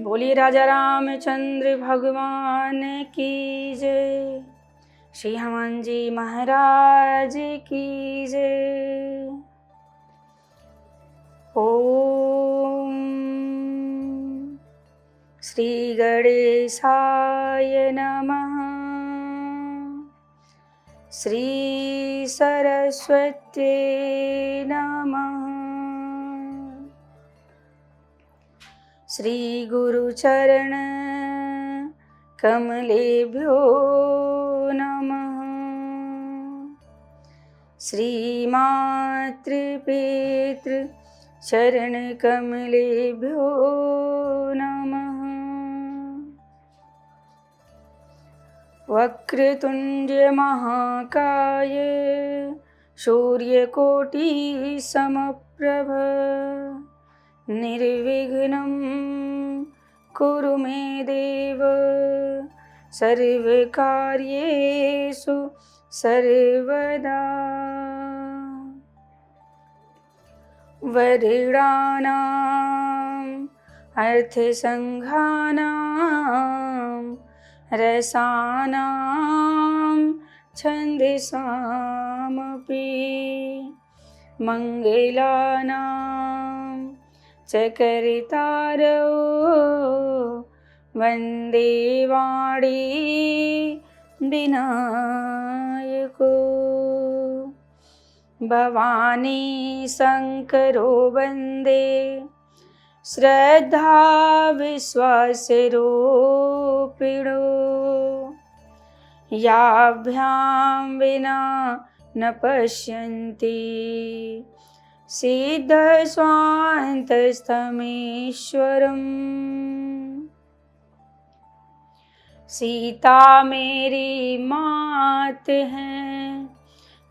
बोलिए राजा रामचंद्र भगवान की जय। श्री हनुमान जी महाराज की जय। ओम श्री गणेशाय नमः। श्री सरस्वती नमः। श्री गुरुचरण कमलेभ्यो नमः। श्री मातृपितृ चरण कमलेभ्यो नमः। वक्रतुंड महाकाय सूर्यकोटि समप्रभ निर्विघ्नं कुरु मे देव सर्वकार्येषु सर्वदा। वरुणानाम् अर्थसंघानां रसानां छन्दसामपि मंगलानां चकरितारौ वन्दे वाणी विनायको। भवानी शंकरो वन्दे श्रद्धा विश्वासरूपिणो। याभ्यां विना न पश्यन्ति सिद्धस्वान्तस्थमीश्वरम्। सीता मेरी मात है,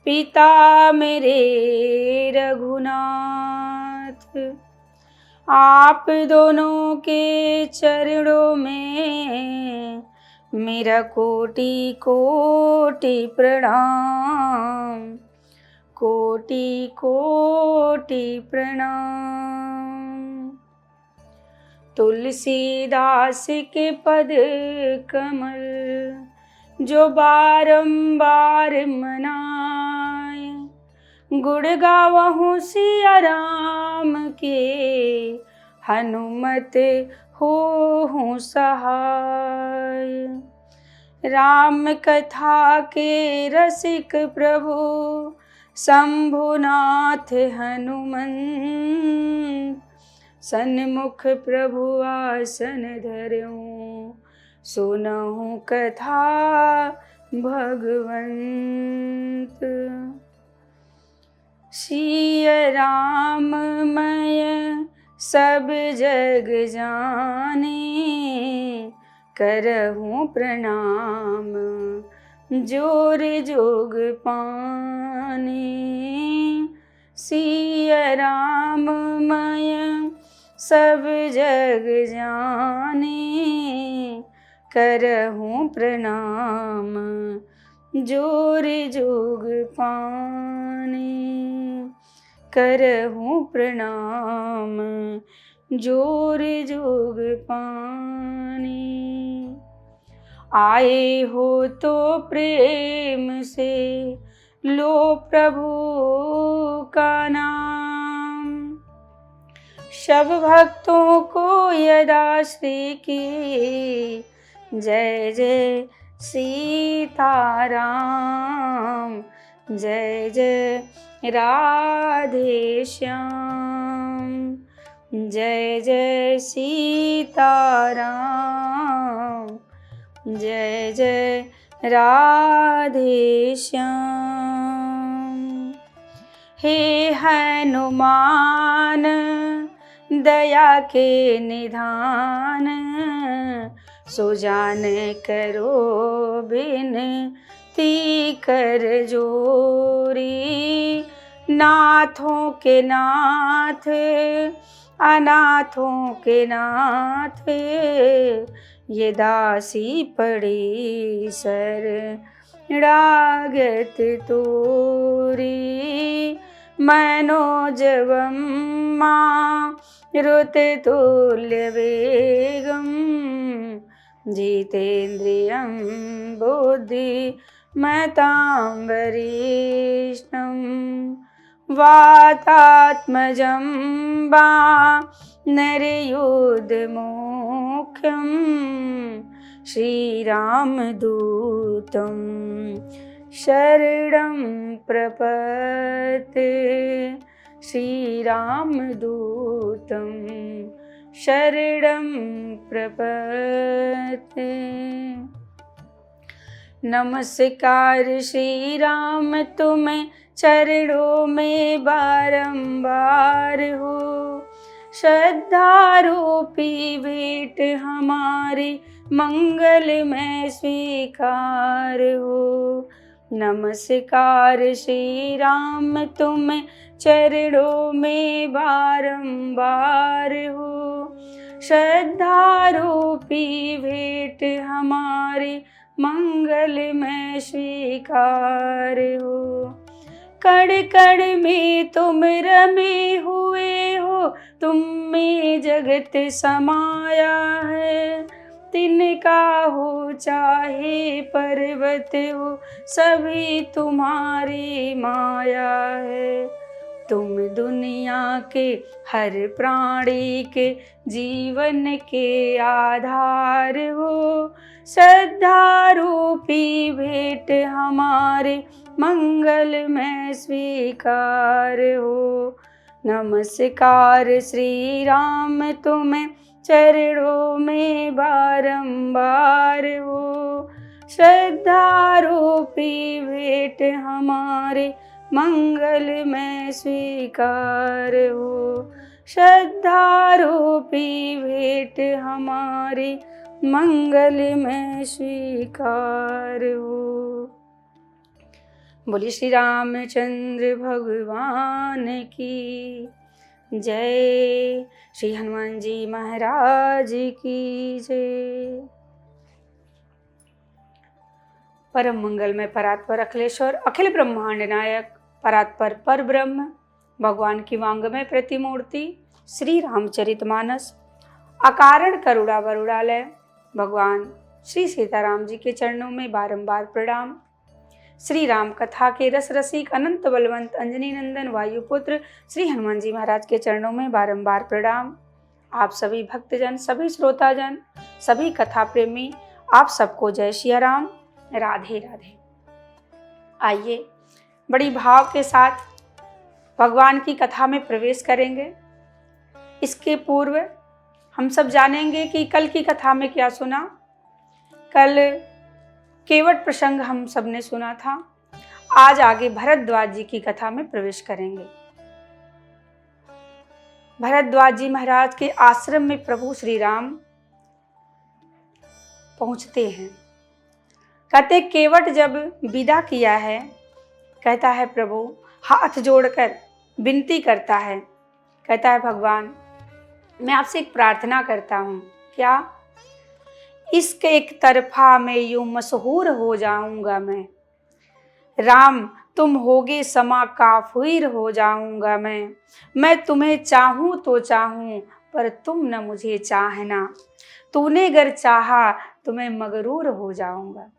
पिता मेरे रघुनाथ। आप दोनों के चरणों में मेरा कोटि कोटि प्रणाम, कोटि कोटि प्रणाम। तुलसीदास के पद कमल जो बारंबार मनाए, गुण गावहूँ सिया राम के हनुमत होहूँ सहाय। राम कथा के रसिक प्रभु शंभुनाथ हनुमंत। सन्मुख प्रभु आसन धर्यूं, सुनहु कथा भगवंत। सिय राम मैं सब जग जाने, करहूँ प्रणाम जोर जोग पाने। सिय राम मैं सब जग जाने, करहूँ प्रणाम जोर जोग पाने। करहूँ प्रणाम जोर जोग पाने। आए हो तो प्रेम से लो प्रभु का नाम। सब भक्तों को यदा श्री की जय जय सीताराम, जय जय राधे श्याम, जय जय सीताराम, जय जय राधे श्याम। हे हनुमान दया के निधान, सुजान करो बिनती कर जोरी। नाथों के नाथ अनाथों के नाथ, ये दासी पड़ी शरणागत तोरी। मनोजवं मारुततुल्यवेगं जितेन्द्रियं बुद्धिमतां वरिष्ठं वातात्मजं वानरयूथमुख्यं श्रीरामदूतं शरणं प्रपद्ये। श्रीरामदूतं शरणं प्रपद्ये। नमस्कार श्री राम तुम्हें चरणों में बारंबार हो, श्रद्धा रूपी भेंट हमारी मंगल में स्वीकार हो। नमस्कार श्री राम तुम्हें चरणों में बारंबार हो, श्रद्धा रूपी भेंट हमारी मंगल में स्वीकार हो। कण कण में तुम रमे हुए हो, तुम में जगत समाया है। तिनका हो चाहे पर्वत हो, सभी तुम्हारी माया है। तुम दुनिया के हर प्राणी के जीवन के आधार हो, श्रद्धा रूपी भेंट हमारे मंगल में स्वीकार हो। नमस्कार श्री राम तुम्हें चरणों में बारंबार हो, श्रद्धा रूपी भेंट हमारे मंगल में स्वीकार हो। श्रद्धा रूपी भेंट हमारी मंगल में स्वीकार हो। बोलिए श्री रामचंद्र भगवान की जय। श्री हनुमान जी महाराज की जय। परम मंगलमय परात्पर अखिलेश्वर अखिल ब्रह्मांड नायक परात्पर पर ब्रह्म भगवान की वांगमय प्रतिमूर्ति श्री रामचरितमानस अकारण करुणा वरुणालय भगवान श्री सीताराम जी के चरणों में बारंबार प्रणाम। श्री राम कथा के रस रसिक अनंत बलवंत अंजनी नंदन वायुपुत्र श्री हनुमान जी महाराज के चरणों में बारंबार प्रणाम। आप सभी भक्तजन, सभी श्रोताजन, सभी कथा प्रेमी, आप सबको जय श्री राम, राधे राधे। आइए बड़ी भाव के साथ भगवान की कथा में प्रवेश करेंगे। इसके पूर्व हम सब जानेंगे कि कल की कथा में क्या सुना। कल केवट प्रसंग हम सब ने सुना था। आज आगे भरद्वाज जी की कथा में प्रवेश करेंगे। भरद्वाज जी महाराज के आश्रम में प्रभु श्री राम पहुंचते हैं। कहते केवट जब विदा किया है, कहता है प्रभु हाथ जोड़कर विनती करता है, कहता है भगवान मैं आपसे एक प्रार्थना करता हूँ। क्या? इश्क एक तरफा में यूं मशहूर हो जाऊंगा राम तुम होगे समा काफिर हो जाऊंगा मैं तुम्हें चाहूँ तो चाहूँ पर तुम न मुझे चाहना, तूने अगर चाहा तो मैं मगरूर हो जाऊंगा।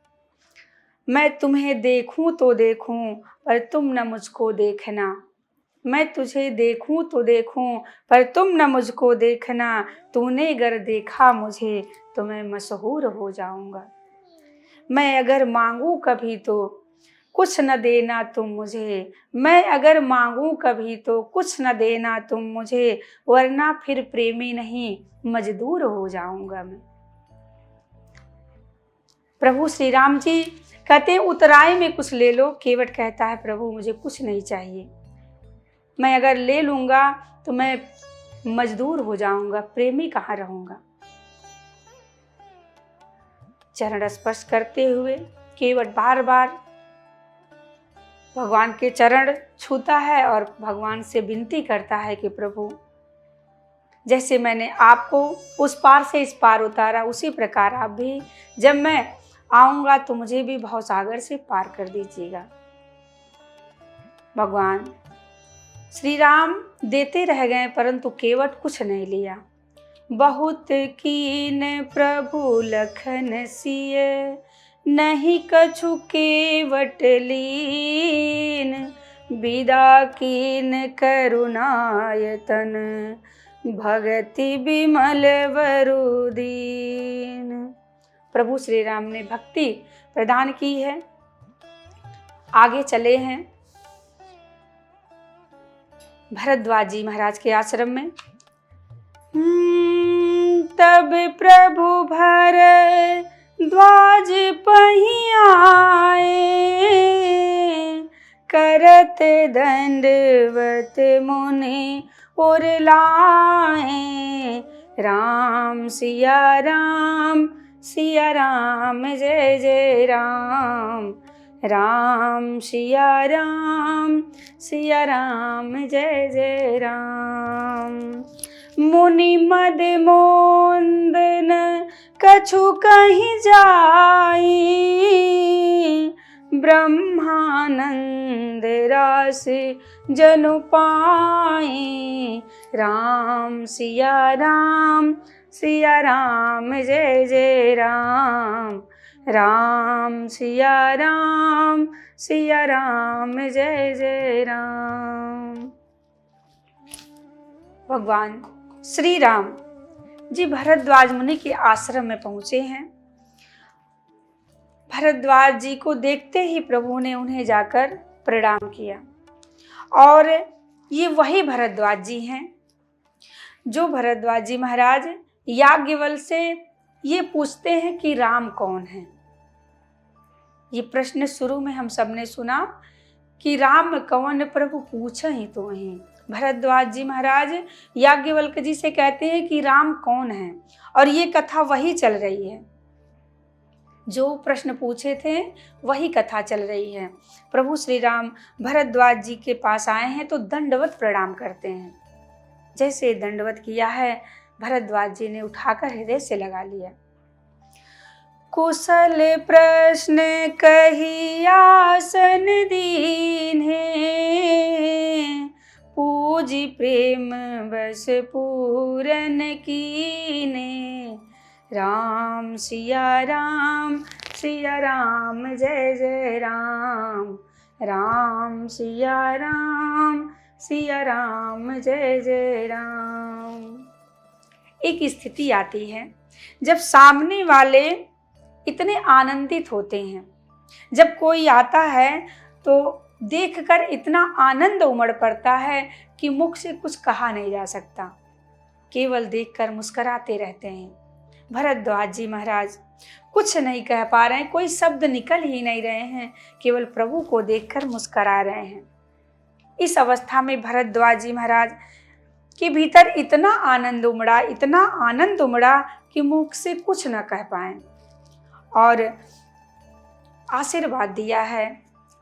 मैं तुम्हें देखूं तो देखूं पर तुम न मुझको देखना, मैं तुझे देखूं तो देखूं पर तुम न मुझको देखना, तूने अगर देखा मुझे तो मैं मशहूर हो जाऊंगा। मैं अगर मांगू कभी तो कुछ न देना तुम मुझे, मैं अगर मांगू कभी तो कुछ न देना तुम मुझे, वरना फिर प्रेमी नहीं मजदूर हो जाऊंगा मैं। प्रभु श्री राम जी कहते हैं उतराई में कुछ ले लो। केवट कहता है प्रभु मुझे कुछ नहीं चाहिए, मैं अगर ले लूंगा तो मैं मजदूर हो जाऊंगा, प्रेमी कहाँ रहूंगा। चरण स्पर्श करते हुए केवट बार बार भगवान के चरण छूता है और भगवान से विनती करता है कि प्रभु जैसे मैंने आपको उस पार से इस पार उतारा, उसी प्रकार आप भी जब मैं आऊंगा तो मुझे भी भवसागर से पार कर दीजिएगा। भगवान श्री राम देते रह गए परंतु केवट कुछ नहीं लिया। बहुत कीन प्रभु लखन सिय, नहीं कछु केवट लीन। विदा कीन करुणायतन, भगति विमल वरु दीन। प्रभु श्री राम ने भक्ति प्रदान की है। आगे चले हैं भरद्वाज जी महाराज के आश्रम में। तब प्रभु भरद्वाज पहीं आए, करत दंडवत मुनि और लाए। राम सिया राम जय जय राम, राम सिया राम जय जय राम। मुनि मद मोंदन कछु कहीं जाई, ब्रह्मानंद रास जनु पाई। राम सिया राम जय जय राम, राम सिया राम जय जय राम। भगवान श्री राम जी भरद्वाज मुनि के आश्रम में पहुंचे हैं। भरद्वाज जी को देखते ही प्रभु ने उन्हें जाकर प्रणाम किया। और ये वही भरद्वाज जी हैं जो भरद्वाज जी महाराज याज्ञवल्क्य से ये पूछते हैं कि राम कौन है। ये प्रश्न शुरू में हम सबने सुना कि राम कौन प्रभु पूछा ही तो ही। भरद्वाज जी महाराज याज्ञवल्क्य जी से कहते हैं कि राम कौन है, और ये कथा वही चल रही है जो प्रश्न पूछे थे, वही कथा चल रही है। प्रभु श्री राम भरद्वाज जी के पास आए हैं तो दंडवत प्रणाम करते हैं। जैसे दंडवत किया है, भरद्वाज जी ने उठाकर हृदय से लगा लिया। कुशल प्रश्न कही आसन दीन है, पूजी प्रेम बस पूरन कीने। राम सिया राम जय जय राम, राम सिया राम जय जय राम। एक स्थिति आती है जब सामने वाले इतने आनंदित होते हैं, जब कोई आता है तो देखकर इतना आनंद उमड़ पड़ता है कि मुख से कुछ कहा नहीं जा सकता, केवल देखकर मुस्कुराते रहते हैं। भरद्वाज जी महाराज कुछ नहीं कह पा रहे हैं, कोई शब्द निकल ही नहीं रहे हैं, केवल प्रभु को देखकर मुस्कुरा रहे हैं। इस अवस्था में भरद्वाज जी महाराज के भीतर इतना आनंद उमड़ा कि मुख से कुछ न कह पाए, और आशीर्वाद दिया है।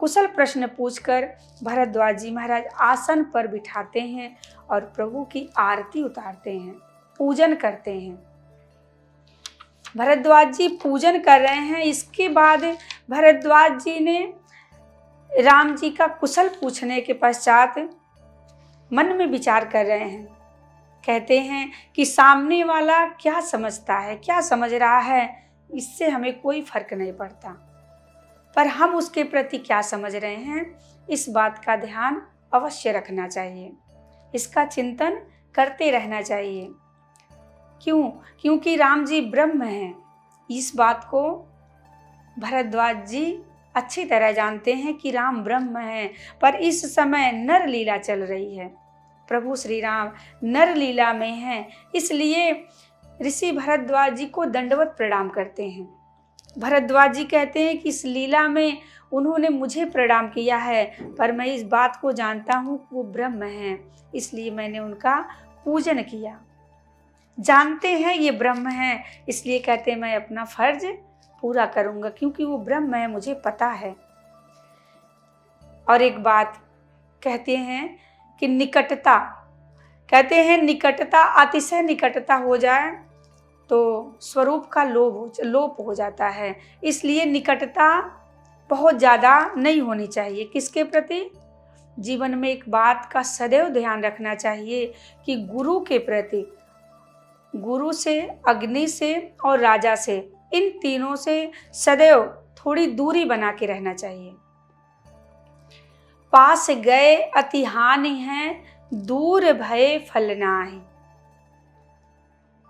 कुशल प्रश्न पूछकर भरद्वाज जी महाराज आसन पर बिठाते हैं और प्रभु की आरती उतारते हैं, पूजन करते हैं। भरद्वाज जी पूजन कर रहे हैं। इसके बाद भरद्वाज जी ने राम जी का कुशल पूछने के पश्चात मन में विचार कर रहे हैं। कहते हैं कि सामने वाला क्या समझता है, क्या समझ रहा है, इससे हमें कोई फर्क नहीं पड़ता, पर हम उसके प्रति क्या समझ रहे हैं, इस बात का ध्यान अवश्य रखना चाहिए, इसका चिंतन करते रहना चाहिए। क्योंकि राम जी ब्रह्म हैं। इस बात को भरद्वाज जी अच्छी तरह जानते हैं कि राम ब्रह्म हैं, पर इस समय नर लीला चल रही है। प्रभु श्री राम नर लीला में हैं, इसलिए ऋषि भरद्वाज जी को दंडवत प्रणाम करते हैं। भरद्वाज जी कहते हैं कि इस लीला में उन्होंने मुझे प्रणाम किया है, पर मैं इस बात को जानता हूँ कि वो ब्रह्म हैं, इसलिए मैंने उनका पूजन किया। जानते हैं ये ब्रह्म हैं, इसलिए कहते हैं मैं अपना फर्ज पूरा करूँगा, क्योंकि वो ब्रह्म है, मुझे पता है। और एक बात कहते हैं कि निकटता, कहते हैं निकटता, अतिशय निकटता हो जाए तो स्वरूप का लोप हो जाता है, इसलिए निकटता बहुत ज़्यादा नहीं होनी चाहिए। किसके प्रति? जीवन में एक बात का सदैव ध्यान रखना चाहिए कि गुरु के प्रति, गुरु से, अग्नि से और राजा से, इन तीनों से सदैव थोड़ी दूरी बना के रहना चाहिए। पास गए अति हानि है, दूर भय फल नाहि।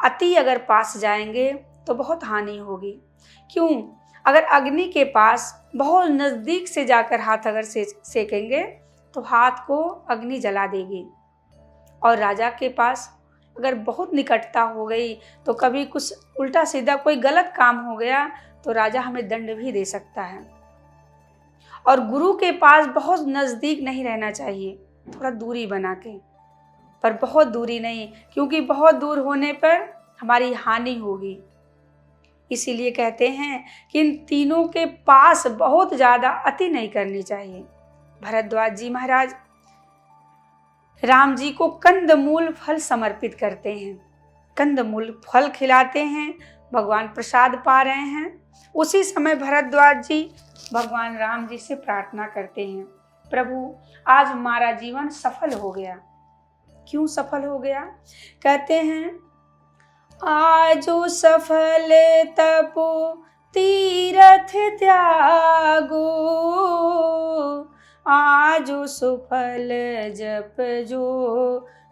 अति अगर पास जाएंगे तो बहुत हानि होगी। क्यों? अगर अग्नि के पास बहुत नज़दीक से जाकर हाथ अगर सेकेंगे तो हाथ को अग्नि जला देगी, और राजा के पास अगर बहुत निकटता हो गई तो कभी कुछ उल्टा सीधा कोई गलत काम हो गया तो राजा हमें दंड भी दे सकता है। और गुरु के पास बहुत नज़दीक नहीं रहना चाहिए, थोड़ा दूरी बना के, पर बहुत दूरी नहीं, क्योंकि बहुत दूर होने पर हमारी हानि होगी। इसीलिए कहते हैं कि इन तीनों के पास बहुत ज़्यादा अति नहीं करनी चाहिए। भरद्वाज जी महाराज राम जी को कंदमूल फल समर्पित करते हैं, कंदमूल फल खिलाते हैं, भगवान प्रसाद पा रहे हैं। उसी समय भरद्वाज जी भगवान राम जी से प्रार्थना करते हैं, प्रभु आज हमारा जीवन सफल हो गया। क्यों सफल हो गया? कहते हैं आजो सफल तपो तीरथ त्यागो, आजो सुफल जप जो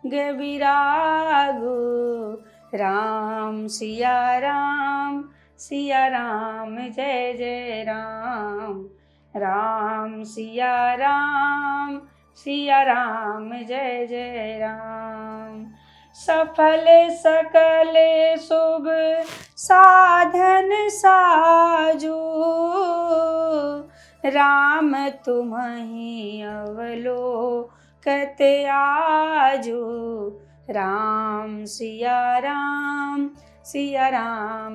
विरागो। राम सिया राम जय जय राम, राम सिया राम जय जय राम। सफल सकल शुभ साधन साजो, राम तुम्हि अवलोकत आजो। राम सिया राम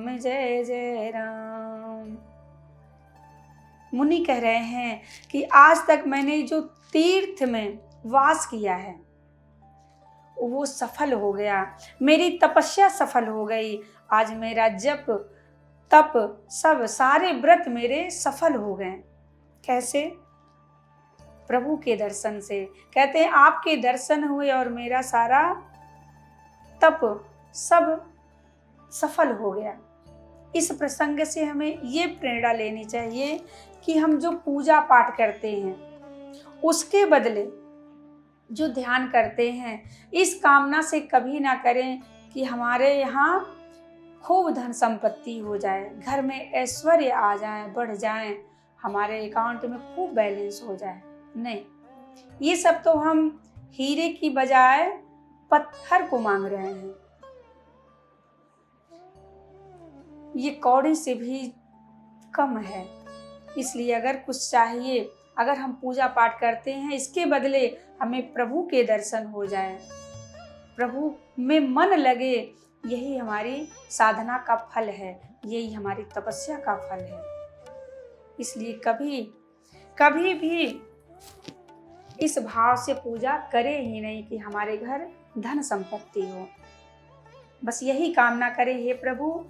जय जय राम। मुनि कह रहे हैं कि आज तक मैंने जो तीर्थ में वास किया है वो सफल हो गया, मेरी तपस्या सफल हो गई। आज मेरा जप तप सब सारे व्रत मेरे सफल हो गए। कैसे? प्रभु के दर्शन से। कहते हैं आपके दर्शन हुए और मेरा सारा तप सब सफल हो गया। इस प्रसंग से हमें ये प्रेरणा लेनी चाहिए कि हम जो पूजा पाठ करते हैं उसके बदले जो ध्यान करते हैं, इस कामना से कभी ना करें कि हमारे यहाँ खूब धन संपत्ति हो जाए, घर में ऐश्वर्य आ जाए, बढ़ जाए, हमारे अकाउंट में खूब बैलेंस हो जाए। नहीं, ये सब तो हम हीरे की बजाय पत्थर को मांग रहे हैं। ये कौड़ी से भी कम है। इसलिए अगर कुछ चाहिए, अगर हम पूजा पाठ करते हैं, इसके बदले हमें प्रभु के दर्शन हो जाए, प्रभु में मन लगे, यही हमारी साधना का फल है, यही हमारी तपस्या का फल है। इसलिए कभी भी इस भाव से पूजा करें ही नहीं कि हमारे घर धन संपत्ति हो। बस यही कामना करें, हे प्रभु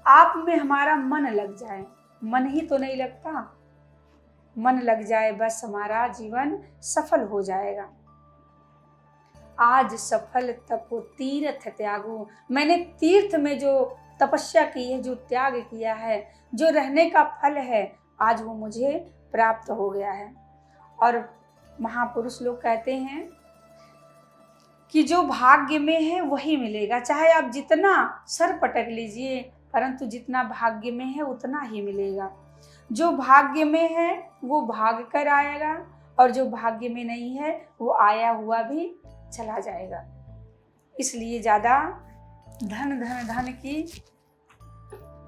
आप में हमारा मन लग जाए। मन ही तो नहीं लगता, मन लग जाए, बस हमारा जीवन सफल हो जाएगा। आज सफल तपो तीर्थ त्यागो, मैंने तीर्थ में जो तपस्या की है, जो त्याग किया है, जो रहने का फल है, आज वो मुझे प्राप्त हो गया है। और महापुरुष लोग कहते हैं कि जो भाग्य में है वही मिलेगा। चाहे आप जितना सर पटक लीजिए, परंतु जितना भाग्य में है उतना ही मिलेगा। जो भाग्य में है वो भाग कर आएगा, और जो भाग्य में नहीं है वो आया हुआ भी चला जाएगा। इसलिए ज़्यादा धन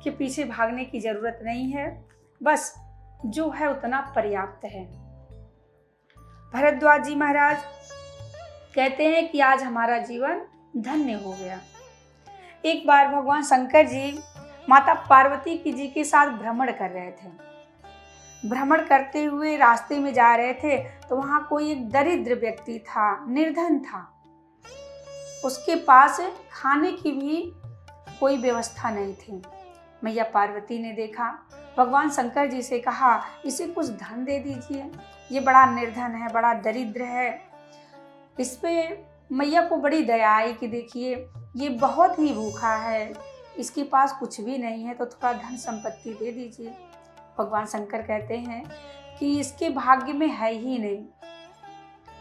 के पीछे भागने की जरूरत नहीं है, बस जो है उतना पर्याप्त है। भरद्वाज जी महाराज कहते हैं कि आज हमारा जीवन धन्य हो गया। एक बार भगवान शंकर जी माता पार्वती जी के साथ भ्रमण कर रहे थे। भ्रमण करते हुए रास्ते में जा रहे थे तो वहाँ कोई एक दरिद्र व्यक्ति था, निर्धन था। उसके पास खाने की भी कोई व्यवस्था नहीं थी। मैया पार्वती ने देखा भगवान शंकर जी से कहा, इसे कुछ धन दे दीजिए, ये बड़ा निर्धन है, बड़ा दरिद्र है। इस पे मैया को बड़ी दया आई कि देखिए ये बहुत ही भूखा है, इसके पास कुछ भी नहीं है, तो थोड़ा धन संपत्ति दे दीजिए। भगवान शंकर कहते हैं कि इसके भाग्य में है ही नहीं,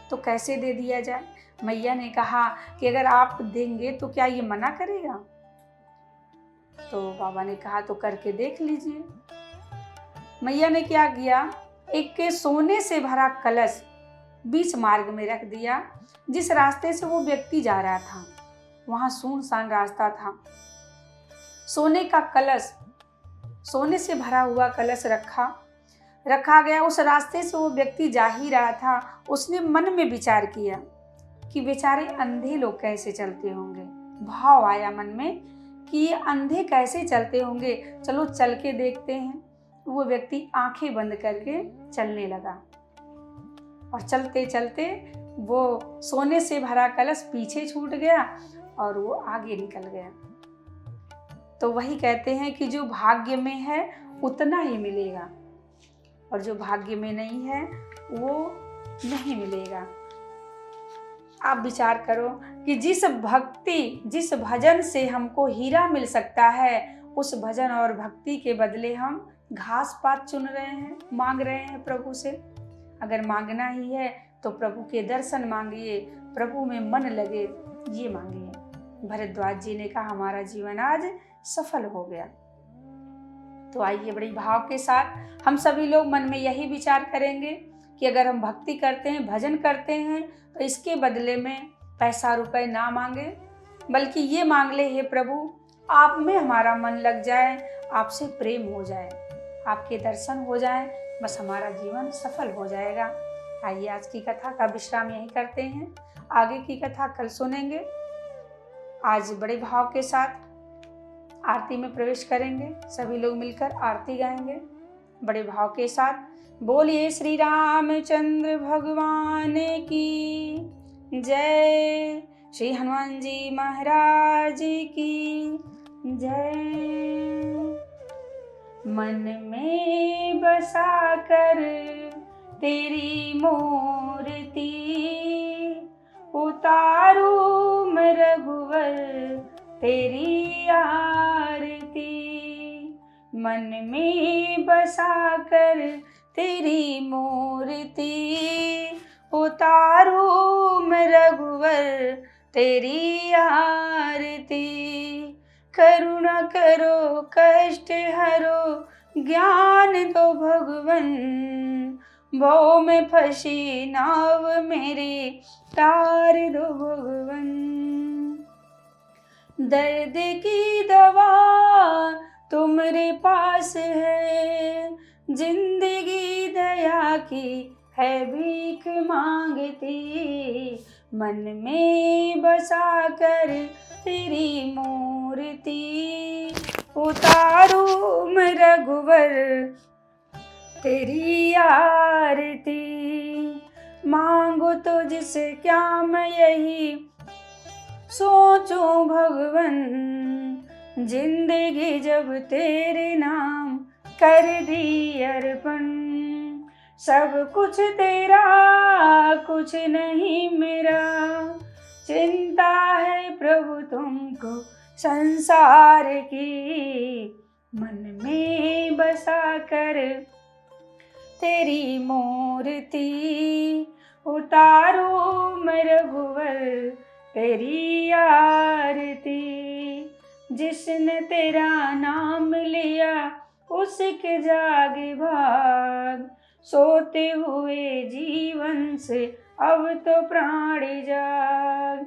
तो कैसे दे दिया जाए। मैया ने कहा कि अगर आप देंगे तो क्या ये मना करेगा। तो बाबा ने कहा तो करके देख लीजिए। मैया ने क्या किया, एक सोने से भरा कलश बीच मार्ग में रख दिया। जिस रास्ते से वो व्यक्ति जा रहा था वहां सुनसान रास्ता था। सोने का कलश, सोने से भरा हुआ कलश रखा गया। उस रास्ते से वो व्यक्ति जा ही रहा था। उसने मन में विचार किया कि बेचारे अंधे लोग कैसे चलते होंगे। भाव आया मन में कि ये अंधे कैसे चलते होंगे, चलो चल के देखते हैं। वो व्यक्ति आंखें बंद करके चलने लगा और चलते चलते वो सोने से भरा कलश पीछे छूट गया और वो आगे निकल गया। तो वही कहते हैं कि जो भाग्य में है उतना ही मिलेगा और जो भाग्य में नहीं है वो नहीं मिलेगा। आप विचार करो कि जिस भक्ति, जिस भजन से हमको हीरा मिल सकता है, उस भजन और भक्ति के बदले हम घास पात चुन रहे हैं, मांग रहे हैं प्रभु से। अगर मांगना ही है तो प्रभु के दर्शन मांगिए, प्रभु में मन लगे, ये मांगिए। भरद्वाज जी ने कहा हमारा जीवन आज सफल हो गया। तो आइए बड़ी भाव के साथ हम सभी लोग मन में यही विचार करेंगे कि अगर हम भक्ति करते हैं, भजन करते हैं, तो इसके बदले में पैसा रुपए ना मांगे, बल्कि ये मांग ले, हे प्रभु आप में हमारा मन लग जाए, आपसे प्रेम हो जाए, आपके दर्शन हो जाए, बस हमारा जीवन सफल हो जाएगा। आइए आज की कथा का विश्राम यहीं करते हैं, आगे की कथा कल सुनेंगे। आज बड़े भाव के साथ आरती में प्रवेश करेंगे, सभी लोग मिलकर आरती गाएंगे बड़े भाव के साथ। बोलिए श्री रामचंद्र भगवान की जय, श्री हनुमान जी महाराज की जय। मन में बसा कर तेरी मूर्ति, उतारूं मैं रघुवर तेरी आरती। मन में बसा कर तेरी मूर्ति, उतारूं मैं रघुवर तेरी आरती। करुणा करो कष्ट हरो, ज्ञान दो भगवन, भव में फंसी नाव मेरी तार दो भगवन। दर्द की दवा तुम्हारे पास है, जिंदगी दया की है भीख मांगती। मन में बसा कर तेरी मूर्ति, उतारूं मैं रघुवर तेरी आरती। मांगो तो जिसे क्या मैं यही सोचूं भगवन, जिंदगी जब तेरे नाम कर दी अर्पण। सब कुछ तेरा कुछ नहीं मेरा, चिंता है प्रभु तुमको संसार की। मन में बसा कर तेरी मूर्ति, उतारूं मैं रघुवर तेरी आरती। जिसने तेरा नाम लिया उसके जागे भाग, सोते हुए जीवन से अब तो प्राण जाग।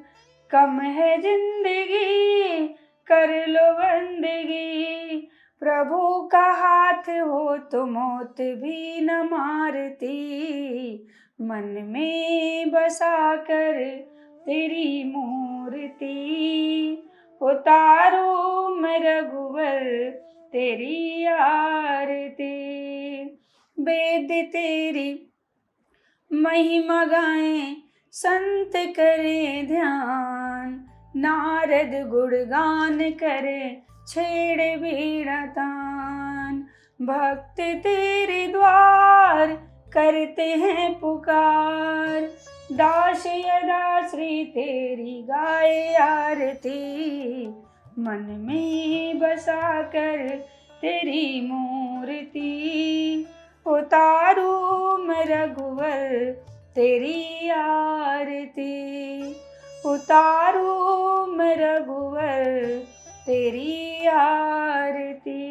कम है जिंदगी कर लो बंदगी, प्रभु का हाथ हो तो मौत भी न मारती। मन में बसा कर तेरी मूर्ति, उतारूं मैं रघुवर तेरी आरती। वेद तेरी महिमा गाएं संत करे ध्यान, नारद गुणगान करे छेड़े बीड़ा तान। भक्त तेरे द्वार करते हैं पुकार, दास यदा श्री तेरी गाए आरती, मन में बसा कर तेरी मूर्ति, उतारू मैं रघुवर तेरी आरती, उतारू मैं रघुवर तेरी आरती।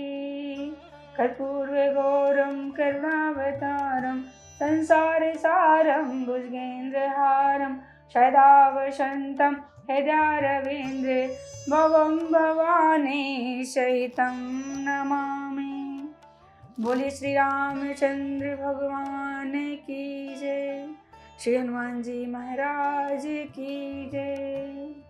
कर्पूरगौरं करुणावतारं संसार सारं भुजगेन्द्रहारं सदा वसन्तं हृदयारविन्दे भवं भवानी सहितं नमामि। बोले श्री रामचंद्र भगवान की जय, श्री हनुमान जी महाराज की जय।